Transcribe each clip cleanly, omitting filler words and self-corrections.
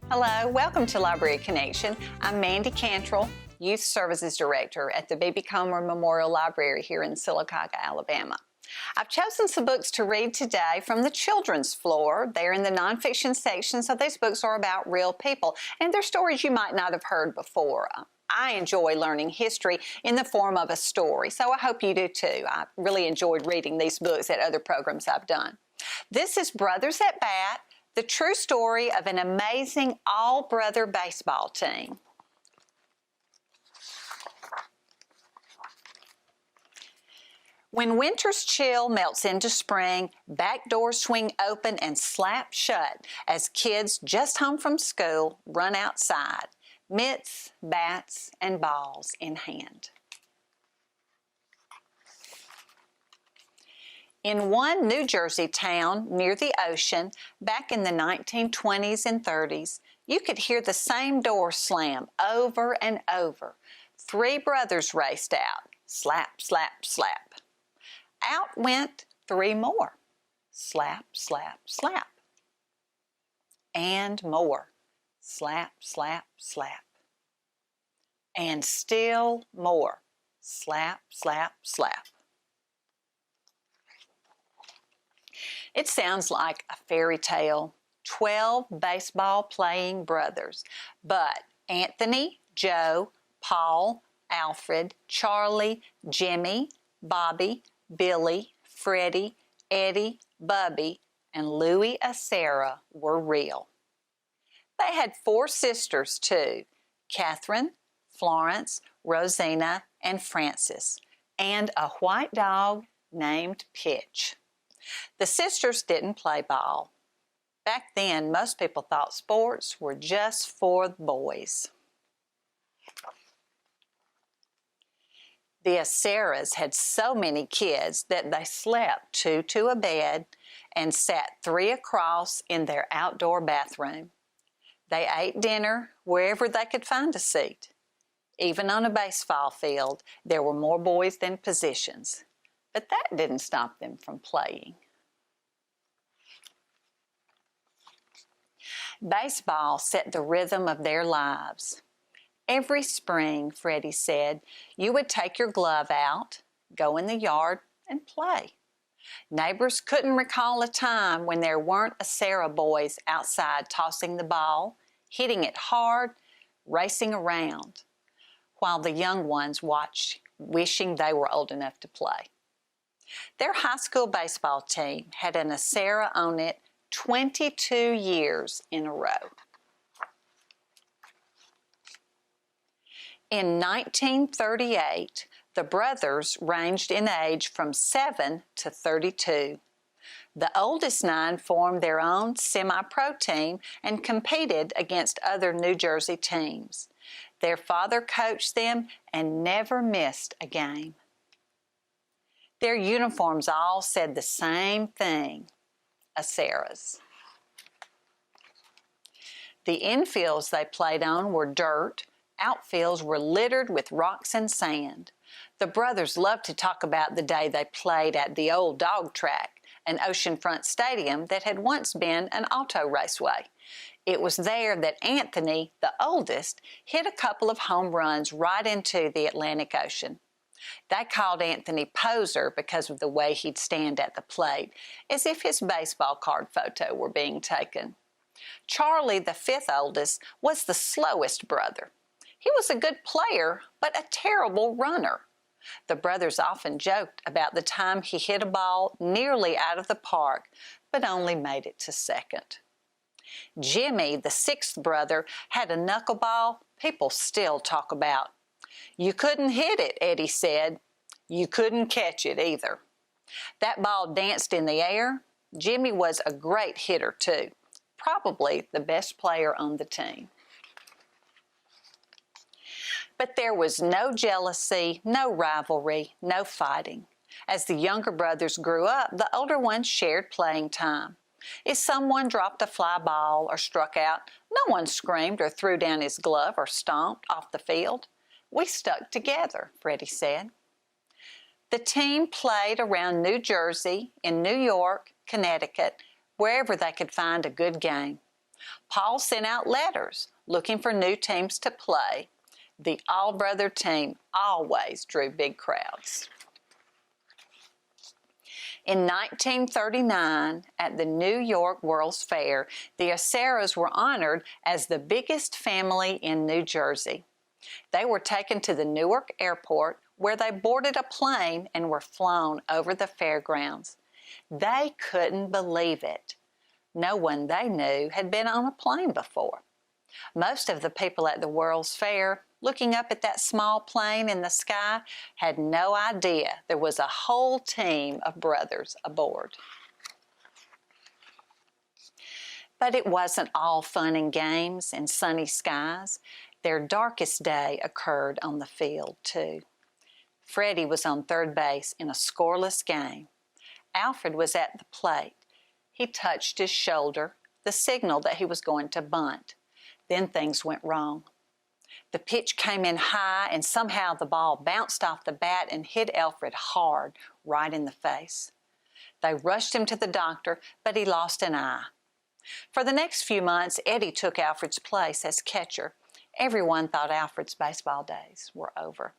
Hello, welcome to Library Connection. I'm Mandi Cantrell, Youth Services Director at the B.B. Comer Memorial Library here in Sylacauga, Alabama. I've chosen some books to read today from the children's floor. They're in the nonfiction section, so these books are about real people, and they're stories you might not have heard before. I enjoy learning history in the form of a story, so I hope you do too. I really enjoyed reading these books at other programs I've done. This is Brothers at Bat, the true story of an amazing all-brother baseball team. When winter's chill melts into spring, back doors swing open and slap shut as kids just home from school run outside, mitts, bats, and balls in hand. In one New Jersey town near the ocean, back in the 1920s and 30s, you could hear the same door slam over and over. Three brothers raced out. Slap, slap, slap. Out went three more. Slap, slap, slap. And more. Slap, slap, slap. And still more. Slap, slap, slap. It sounds like a fairy tale. 12 baseball-playing brothers. But Anthony, Joe, Paul, Alfred, Charlie, Jimmy, Bobby, Billy, Freddie, Eddie, Bubby, and Louie Sarah were real. They had four sisters, too, Catherine, Florence, Rosina, and Frances, and a white dog named Pitch. The sisters didn't play ball. Back then, most people thought sports were just for boys. The Sarahs had so many kids that they slept two to a bed and sat three across in their outdoor bathroom. They ate dinner wherever they could find a seat. Even on a baseball field, there were more boys than positions. But that didn't stop them from playing. Baseball set the rhythm of their lives. Every spring, Freddie said, you would take your glove out, go in the yard, and play. Neighbors couldn't recall a time when there weren't a Sarah boys outside tossing the ball, hitting it hard, racing around, while the young ones watched, wishing they were old enough to play. Their high school baseball team had an Sarah on it 22 years in a row. In 1938, the brothers ranged in age from 7 to 32. The oldest 9 formed their own semi-pro team and competed against other New Jersey teams. Their father coached them and never missed a game. Their uniforms all said the same thing, Sarah's. The infields they played on were dirt. Outfields were littered with rocks and sand. The brothers loved to talk about the day they played at the old dog track, an oceanfront stadium that had once been an auto raceway. It was there that Anthony, the oldest, hit a couple of home runs right into the Atlantic Ocean. They called Anthony Poser because of the way he'd stand at the plate, as if his baseball card photo were being taken. Charlie, the 5th oldest, was the slowest brother. He was a good player, but a terrible runner. The brothers often joked about the time he hit a ball nearly out of the park, but only made it to second. Jimmy, the 6th brother, had a knuckleball people still talk about. You couldn't hit it, Eddie said. You couldn't catch it either. That ball danced in the air. Jimmy was a great hitter, too. Probably the best player on the team. But there was no jealousy, no rivalry, no fighting. As the younger brothers grew up, the older ones shared playing time. If someone dropped a fly ball or struck out, no one screamed or threw down his glove or stomped off the field. We stuck together, Freddie said. The team played around New Jersey, in New York, Connecticut, wherever they could find a good game. Paul sent out letters looking for new teams to play. The all-brother team always drew big crowds. In 1939, at the New York World's Fair, the Aceras were honored as the biggest family in New Jersey. They were taken to the Newark airport, where they boarded a plane and were flown over the fairgrounds. They couldn't believe it. No one they knew had been on a plane before. Most of the people at the World's Fair, looking up at that small plane in the sky, had no idea there was a whole team of brothers aboard. But it wasn't all fun and games and sunny skies. Their darkest day occurred on the field, too. Freddie was on third base in a scoreless game. Alfred was at the plate. He touched his shoulder, the signal that he was going to bunt. Then things went wrong. The pitch came in high, and somehow the ball bounced off the bat and hit Alfred hard, right in the face. They rushed him to the doctor, but he lost an eye. For the next few months, Eddie took Alfred's place as catcher. Everyone thought Alfred's baseball days were over.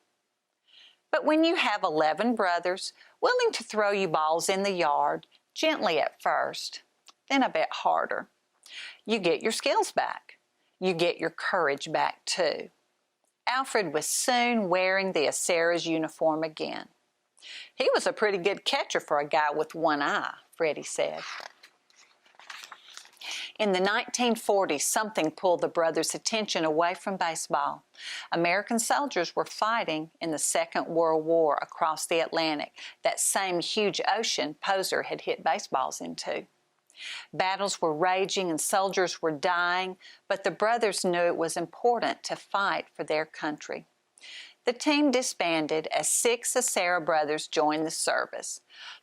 But when you have 11 brothers willing to throw you balls in the yard, gently at first, then a bit harder, you get your skills back. You get your courage back, too. Alfred was soon wearing the Aceras uniform again. He was a pretty good catcher for a guy with one eye, Freddie said. In the 1940s, something pulled the brothers' attention away from baseball. American soldiers were fighting in the Second World War across the Atlantic, that same huge ocean Poser had hit baseballs into. Battles were raging and soldiers were dying, but the brothers knew it was important to fight for their country. The team disbanded as 6 Acera brothers joined the service.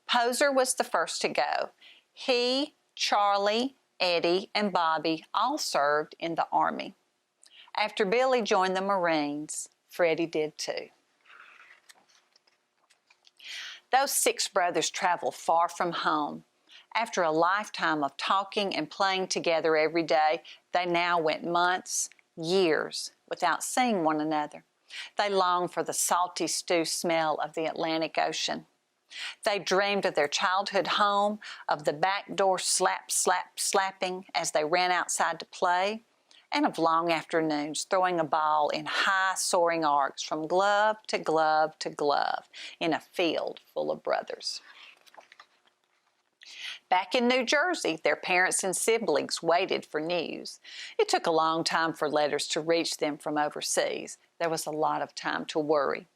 Poser was the first to go. He, Charlie, Eddie, and Bobby all served in the Army. After Billy joined the Marines, Freddie did too. Those 6 brothers traveled far from home. After a lifetime of talking and playing together every day, they now went months, years, without seeing one another. They longed for the salty stew smell of the Atlantic Ocean. They dreamed of their childhood home, of the back door slap, slap, slapping as they ran outside to play, and of long afternoons throwing a ball in high soaring arcs from glove to glove to glove in a field full of brothers. Back in New Jersey, their parents and siblings waited for news. It took a long time for letters to reach them from overseas. There was a lot of time to worry.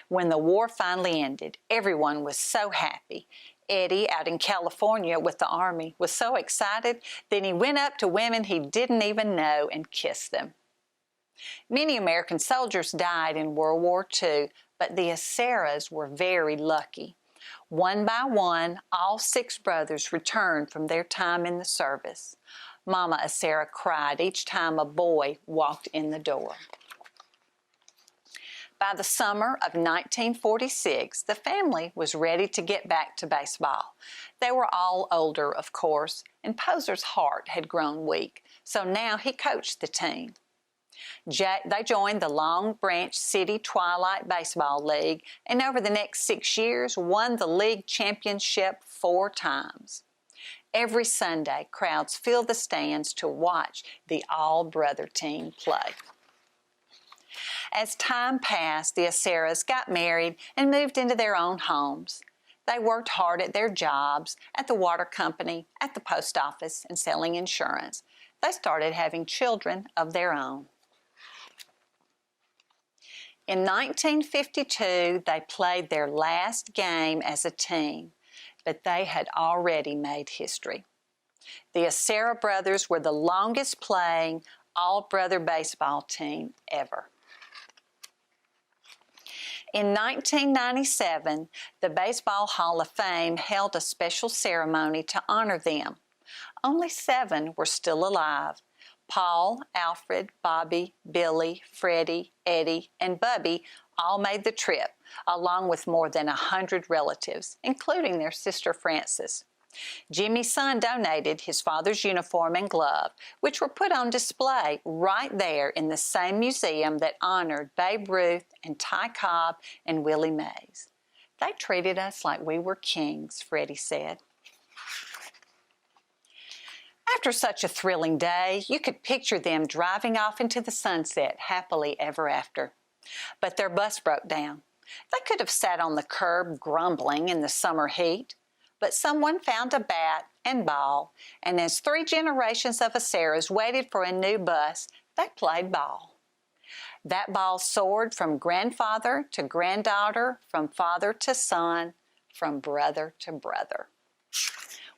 When the war finally ended, everyone was so happy. Eddie, out in California with the Army, was so excited that he went up to women he didn't even know and kissed them. Many American soldiers died in World War II, but the Aceras were very lucky. One by one, all 6 brothers returned from their time in the service. Mama Acera cried each time a boy walked in the door. By the summer of 1946, the family was ready to get back to baseball. They were all older, of course, and Poser's heart had grown weak, so now he coached the team. They joined the Long Branch City Twilight Baseball League, and over the next 6 years won the league championship 4 times. Every Sunday, crowds filled the stands to watch the all-brother team play. As time passed, the Aceras got married and moved into their own homes. They worked hard at their jobs, at the water company, at the post office, and selling insurance. They started having children of their own. In 1952, they played their last game as a team, but they had already made history. The Acera brothers were the longest playing all-brother baseball team ever. In 1997, the Baseball Hall of Fame held a special ceremony to honor them. Only 7 were still alive. Paul, Alfred, Bobby, Billy, Freddie, Eddie, and Bubby all made the trip, along with more than 100 relatives, including their sister Frances. Jimmy's son donated his father's uniform and glove, which were put on display right there in the same museum that honored Babe Ruth and Ty Cobb and Willie Mays. They treated us like we were kings, Freddie said. After such a thrilling day, you could picture them driving off into the sunset happily ever after. But their bus broke down. They could have sat on the curb grumbling in the summer heat, but someone found a bat and ball, and as 3 generations of Aceras waited for a new bus, they played ball. That ball soared from grandfather to granddaughter, from father to son, from brother to brother.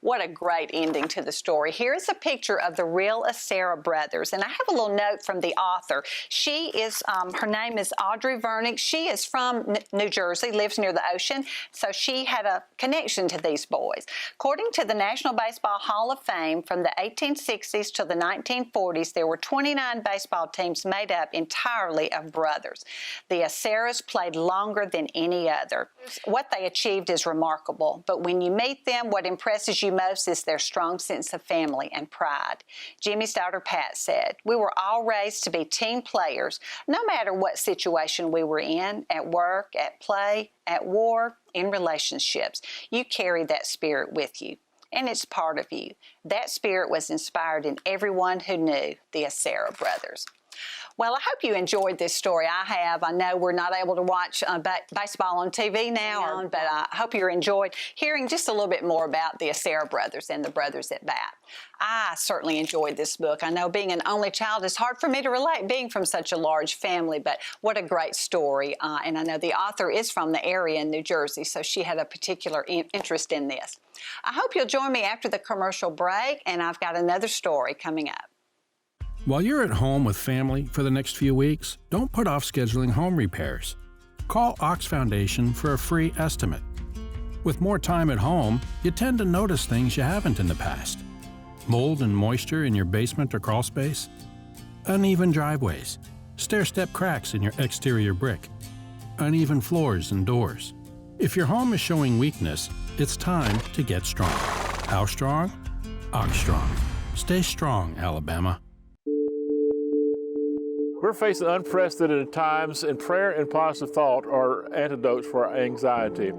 What a great ending to the story. Here is a picture of the real Acera brothers, and I have a little note from the author. She is, her name is Audrey Vernick. She is from New Jersey, lives near the ocean, so she had a connection to these boys. According to the National Baseball Hall of Fame, from the 1860s to the 1940s, there were 29 baseball teams made up entirely of brothers. The Aceras played longer than any other. What they achieved is remarkable, but when you meet them, what impresses you most is their strong sense of family and pride. Jimmy's daughter Pat said, "We were all raised to be team players, no matter what situation we were in, at work, at play, at war, in relationships. You carry that spirit with you, and it's part of you. That spirit was inspired in everyone who knew the Acera brothers." Well, I hope you enjoyed this story. I have. I know we're not able to watch baseball on TV now, but I hope you enjoyed hearing just a little bit more about the Acera brothers and the brothers at bat. I certainly enjoyed this book. I know being an only child is hard for me to relate, being from such a large family, but what a great story. And I know the author is from the area in New Jersey, so she had a particular interest in this. I hope you'll join me after the commercial break, and I've got another story coming up. While you're at home with family for the next few weeks, don't put off scheduling home repairs. Call Ox Foundation for a free estimate. With more time at home, you tend to notice things you haven't in the past. Mold and moisture in your basement or crawl space, uneven driveways, stair-step cracks in your exterior brick, uneven floors and doors. If your home is showing weakness, it's time to get strong. How strong? Ox Strong. Stay strong, Alabama. We're facing unprecedented times, and prayer and positive thought are antidotes for our anxiety.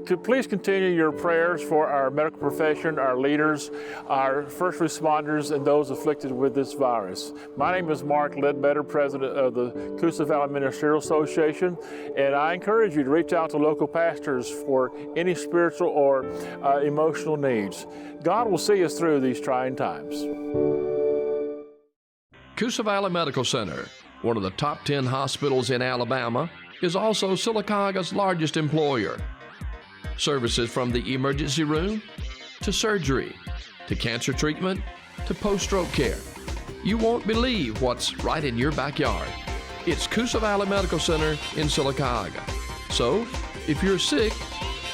To please continue your prayers for our medical profession, our leaders, our first responders, and those afflicted with this virus. My name is Mark Ledbetter, president of the Coosa Valley Ministerial Association, and I encourage you to reach out to local pastors for any spiritual or emotional needs. God will see us through these trying times. Coosa Valley Medical Center, one of the top 10 hospitals in Alabama, is also Sylacauga's largest employer. Services from the emergency room, to surgery, to cancer treatment, to post-stroke care. You won't believe what's right in your backyard. It's Coosa Valley Medical Center in Sylacauga. So, if you're sick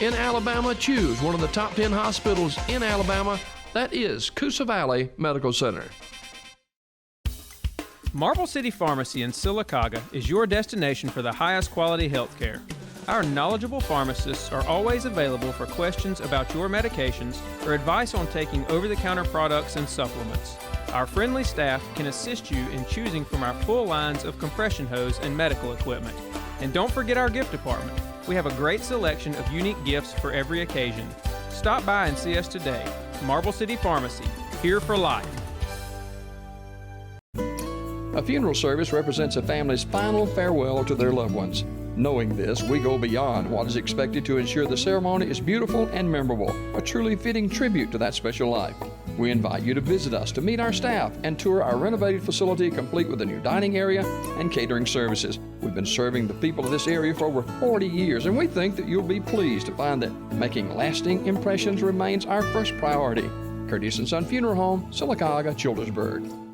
in Alabama, choose one of the top 10 hospitals in Alabama. That is Coosa Valley Medical Center. Marble City Pharmacy in Sylacauga is your destination for the highest quality health care. Our knowledgeable pharmacists are always available for questions about your medications or advice on taking over-the-counter products and supplements. Our friendly staff can assist you in choosing from our full lines of compression hose and medical equipment. And don't forget our gift department. We have a great selection of unique gifts for every occasion. Stop by and see us today. Marble City Pharmacy, here for life. A funeral service represents a family's final farewell to their loved ones. Knowing this, we go beyond what is expected to ensure the ceremony is beautiful and memorable, a truly fitting tribute to that special life. We invite you to visit us to meet our staff and tour our renovated facility complete with a new dining area and catering services. We've been serving the people of this area for over 40 years, and we think that you'll be pleased to find that making lasting impressions remains our first priority. Curtis & Son Funeral Home, Sylacauga, Childersburg.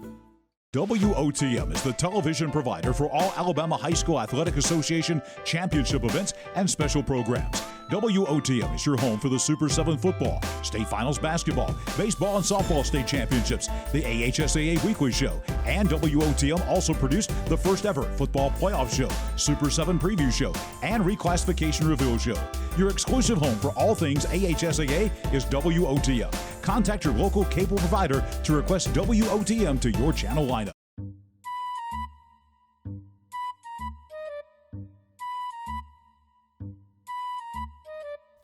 WOTM is the television provider for all Alabama High School Athletic Association championship events and special programs. WOTM is your home for the Super 7 football, state finals basketball, baseball and softball state championships, the AHSAA weekly show, and WOTM also produced the first ever football playoff show, Super 7 preview show, and reclassification reveal show. Your exclusive home for all things AHSAA is WOTM. Contact your local cable provider to request WOTM to your channel lineup.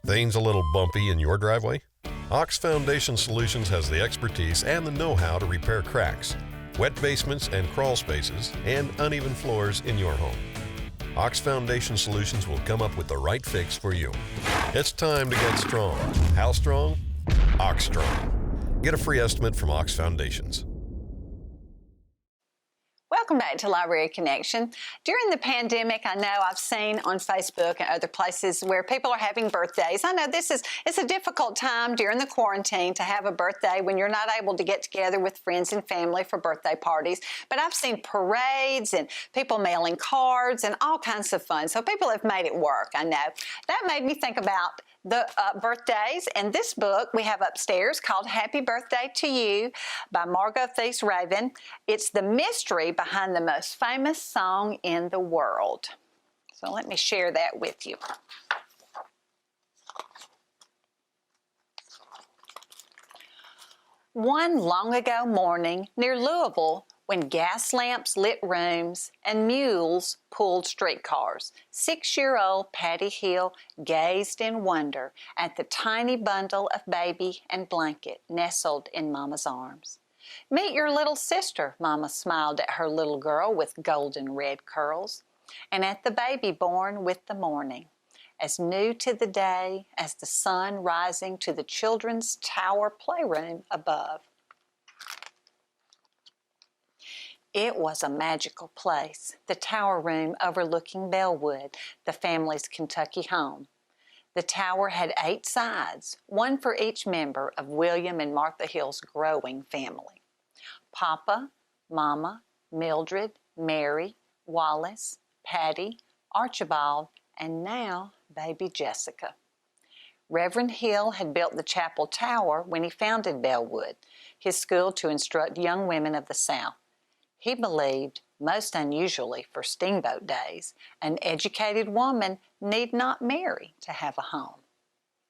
Things a little bumpy in your driveway? Ox Foundation Solutions has the expertise and the know-how to repair cracks, wet basements and crawl spaces, and uneven floors in your home. Ox Foundation Solutions will come up with the right fix for you. It's time to get strong. How strong? Ox Strong. Get a free estimate from Ox Foundations. Welcome back to Library Connection. During the pandemic, I know I've seen on Facebook and other places where people are having birthdays. I know it's a difficult time during the quarantine to have a birthday when you're not able to get together with friends and family for birthday parties. But I've seen parades and people mailing cards and all kinds of fun. So people have made it work, I know. That made me think about the birthdays, and this book we have upstairs called Happy Birthday to You by Margot Raven. It's the mystery behind the most famous song in the world. So let me share that with you. One long ago morning near Louisville, when gas lamps lit rooms and mules pulled streetcars, 6-year-old Patty Hill gazed in wonder at the tiny bundle of baby and blanket nestled in Mama's arms. "Meet your little sister," Mama smiled at her little girl with golden red curls, and at the baby born with the morning, as new to the day as the sun rising to the children's tower playroom above. It was a magical place, the tower room overlooking Bellwood, the family's Kentucky home. The tower had 8 sides, one for each member of William and Martha Hill's growing family. Papa, Mama, Mildred, Mary, Wallace, Patty, Archibald, and now baby Jessica. Reverend Hill had built the chapel tower when he founded Bellwood, his school to instruct young women of the South. He believed, most unusually for steamboat days, an educated woman need not marry to have a home.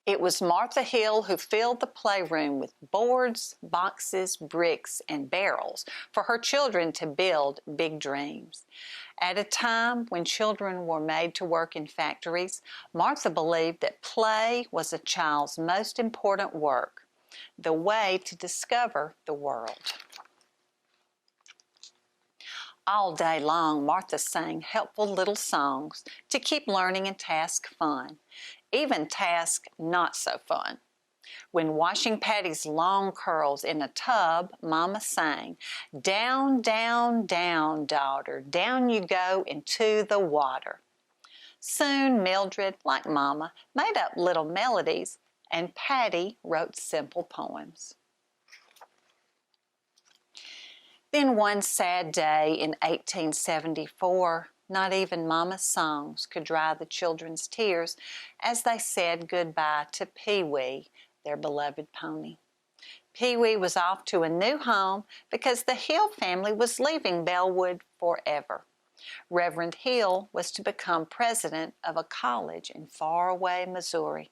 It was Martha Hill who filled the playroom with boards, boxes, bricks, and barrels for her children to build big dreams. At a time when children were made to work in factories, Martha believed that play was a child's most important work, the way to discover the world. All day long, Martha sang helpful little songs to keep learning and task fun, even task not so fun. When washing Patty's long curls in a tub, Mama sang, "Down, down, down, daughter, down you go into the water." Soon Mildred, like Mama, made up little melodies, and Patty wrote simple poems. Then one sad day in 1874, not even Mama's songs could dry the children's tears as they said goodbye to Pee-wee, their beloved pony. Pee-wee was off to a new home because the Hill family was leaving Bellwood forever. Reverend Hill was to become president of a college in faraway Missouri.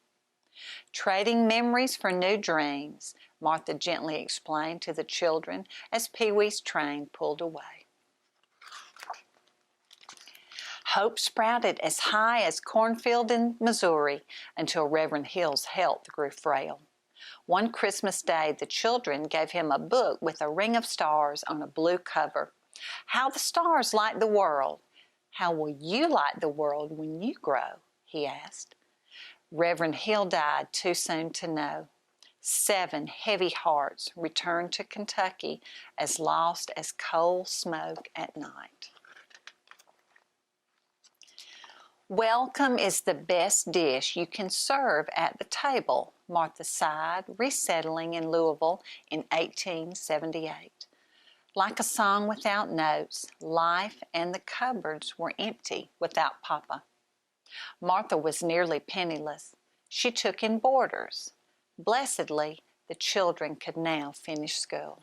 Trading memories for new dreams, Martha gently explained to the children as Pee-wee's train pulled away. Hope sprouted as high as cornfield in Missouri until Reverend Hill's health grew frail. One Christmas day, the children gave him a book with a ring of stars on a blue cover. "How the stars light the world. How will you light the world when you grow?" he asked. Reverend Hill died too soon to know. 7 heavy hearts returned to Kentucky as lost as coal smoke at night. Welcome is the best dish you can serve at the table, Martha sighed, resettling in Louisville in 1878. Like a song without notes, life and the cupboards were empty without Papa. Martha was nearly penniless. She took in boarders. Blessedly, the children could now finish school.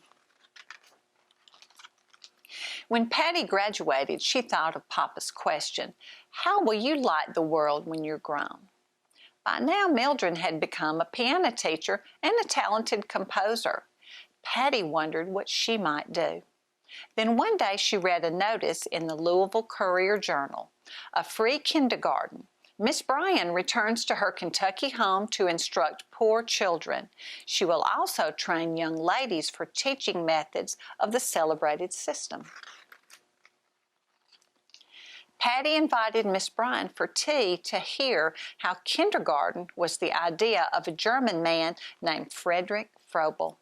When Patty graduated, she thought of Papa's question, "How will you light the world when you're grown?" By now, Mildred had become a piano teacher and a talented composer. Patty wondered what she might do. Then one day she read a notice in the Louisville Courier-Journal. A free kindergarten. Miss Bryan returns to her Kentucky home to instruct poor children. She will also train young ladies for teaching methods of the celebrated system. Patty invited Miss Bryan for tea to hear how kindergarten was the idea of a German man named Frederick Frobel.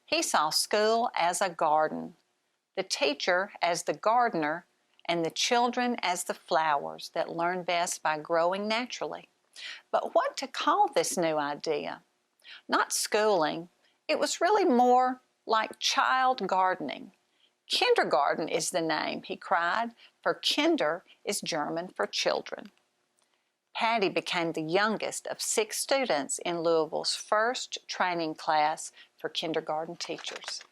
He saw school as a garden, the teacher as the gardener, and the children as the flowers that learn best by growing naturally. But what to call this new idea? Not schooling. It was really more like child gardening. Kindergarten is the name, he cried, for kinder is German for children. Patty became the youngest of 6 students in Louisville's first training class for kindergarten teachers.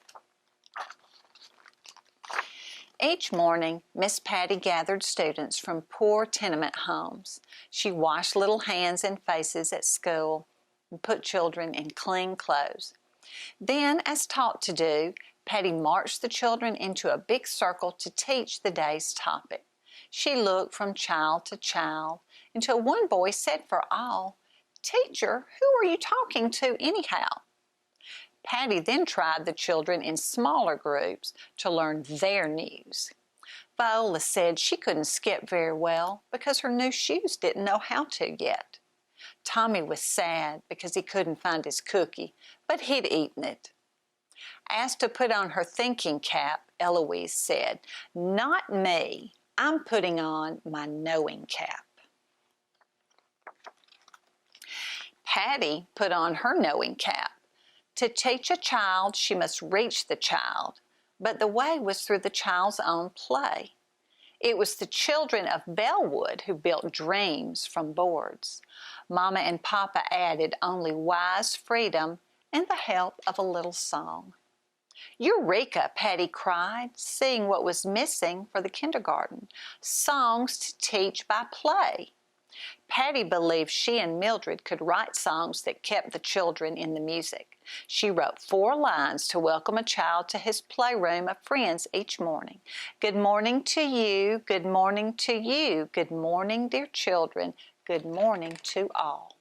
Each morning, Miss Patty gathered students from poor tenement homes. She washed little hands and faces at school and put children in clean clothes. Then, as taught to do, Patty marched the children into a big circle to teach the day's topic. She looked from child to child until one boy said for all, "Teacher, who are you talking to anyhow?" Patty then tried the children in smaller groups to learn their news. Viola said she couldn't skip very well because her new shoes didn't know how to yet. Tommy was sad because he couldn't find his cookie, but he'd eaten it. Asked to put on her thinking cap, Eloise said, "Not me. I'm putting on my knowing cap." Patty put on her knowing cap. To teach a child, she must reach the child, but the way was through the child's own play. It was the children of Bellwood who built dreams from boards. Mama and Papa added only wise freedom and the help of a little song. "Eureka!" Patty cried, seeing what was missing for the kindergarten. Songs to teach by play. Patty believed she and Mildred could write songs that kept the children in the music. She wrote 4 lines to welcome a child to his playroom of friends each morning. "Good morning to you, good morning to you, good morning, dear children, good morning to all."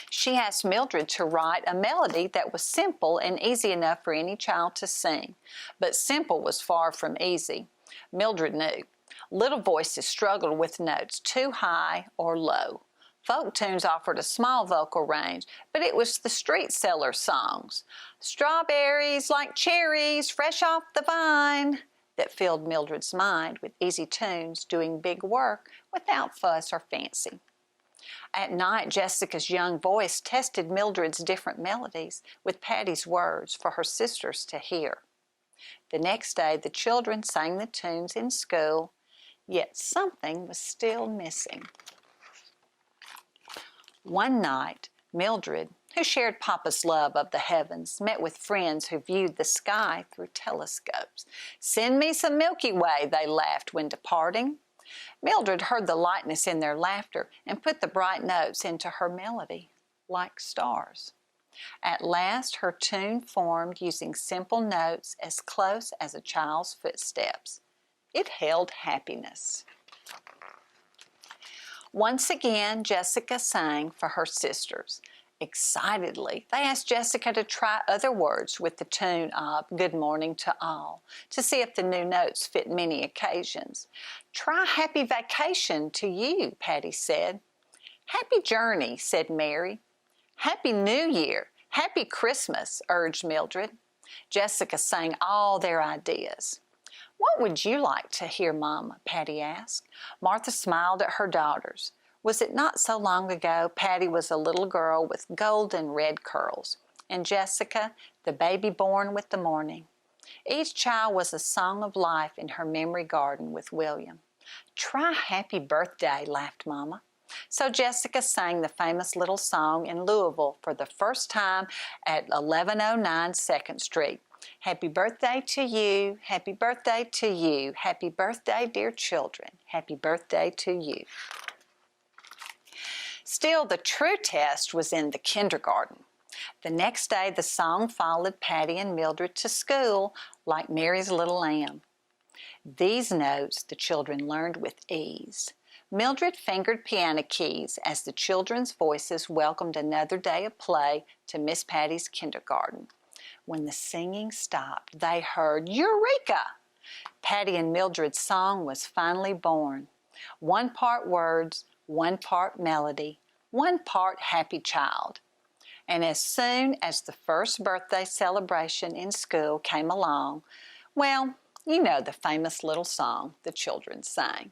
She asked Mildred to write a melody that was simple and easy enough for any child to sing. But simple was far from easy. Mildred knew. Little voices struggled with notes too high or low. Folk tunes offered a small vocal range, but it was the street seller songs, "Strawberries like cherries, fresh off the vine," that filled Mildred's mind with easy tunes doing big work without fuss or fancy. At night, Jessica's young voice tested Mildred's different melodies with Patty's words for her sisters to hear. The next day, the children sang the tunes in school, yet something was still missing. One night, Mildred, who shared Papa's love of the heavens, met with friends who viewed the sky through telescopes. "Send me some Milky Way," they laughed when departing. Mildred heard the lightness in their laughter and put the bright notes into her melody, like stars. At last, her tune formed using simple notes as close as a child's footsteps. It held happiness. Once again, Jessica sang for her sisters. Excitedly, they asked Jessica to try other words with the tune of "Good Morning to All" to see if the new notes fit many occasions. "Try Happy Vacation to you," Patty said. "Happy Journey," said Mary. "Happy New Year, Happy Christmas," urged Mildred. Jessica sang all their ideas. "What would you like to hear, Mama?" Patty asked. Martha smiled at her daughters. Was it not so long ago Patty was a little girl with golden red curls, and Jessica, the baby born with the morning? Each child was a song of life in her memory garden with William. "Try Happy Birthday," laughed Mama. So Jessica sang the famous little song in Louisville for the first time at 1109 2nd Street. "Happy birthday to you, happy birthday to you, happy birthday, dear children, happy birthday to you." Still, the true test was in the kindergarten. The next day, the song followed Patty and Mildred to school like Mary's little lamb. These notes the children learned with ease. Mildred fingered piano keys as the children's voices welcomed another day of play to Miss Patty's kindergarten. When the singing stopped, they heard, "Eureka!" Patty and Mildred's song was finally born. One part words, one part melody, one part happy child. And as soon as the first birthday celebration in school came along, well, you know the famous little song the children sang.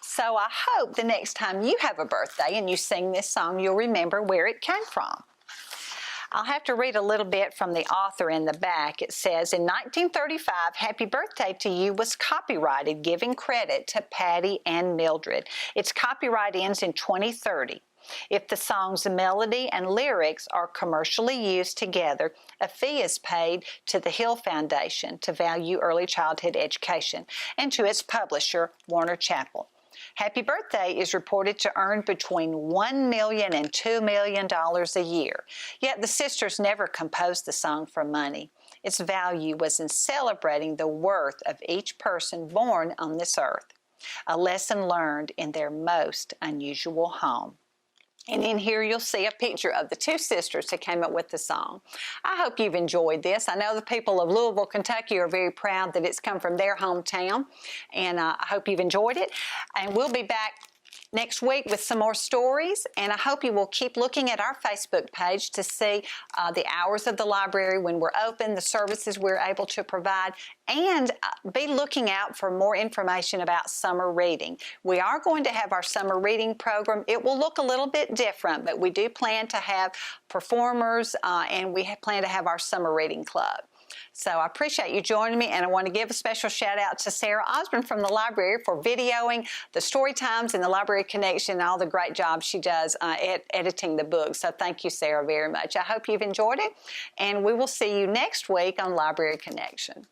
So I hope the next time you have a birthday and you sing this song, you'll remember where it came from. I'll have to read a little bit from the author in the back. It says, in 1935, Happy Birthday to You was copyrighted, giving credit to Patty and Mildred. Its copyright ends in 2030. If the song's melody and lyrics are commercially used together, a fee is paid to the Hill Foundation to value early childhood education and to its publisher, Warner Chappell. Happy Birthday is reported to earn between $1 million and $2 million a year. Yet the sisters never composed the song for money. Its value was in celebrating the worth of each person born on this earth, a lesson learned in their most unusual home. And in here you'll see a picture of the two sisters who came up with the song. I hope you've enjoyed this. I know the people of Louisville, Kentucky are very proud that it's come from their hometown, and I hope you've enjoyed it. And we'll be back next week with some more stories, and I hope you will keep looking at our Facebook page to see the hours of the library when we're open, the services we're able to provide, and be looking out for more information about summer reading. We are going to have our summer reading program. It will look a little bit different, but we do plan to have performers, and we plan to have our summer reading club. So I appreciate you joining me, and I want to give a special shout out to Sarah Osborne from the library for videoing the story times and the Library Connection and all the great job she does editing the book. So thank you, Sarah, very much. I hope you've enjoyed it, and we will see you next week on Library Connection.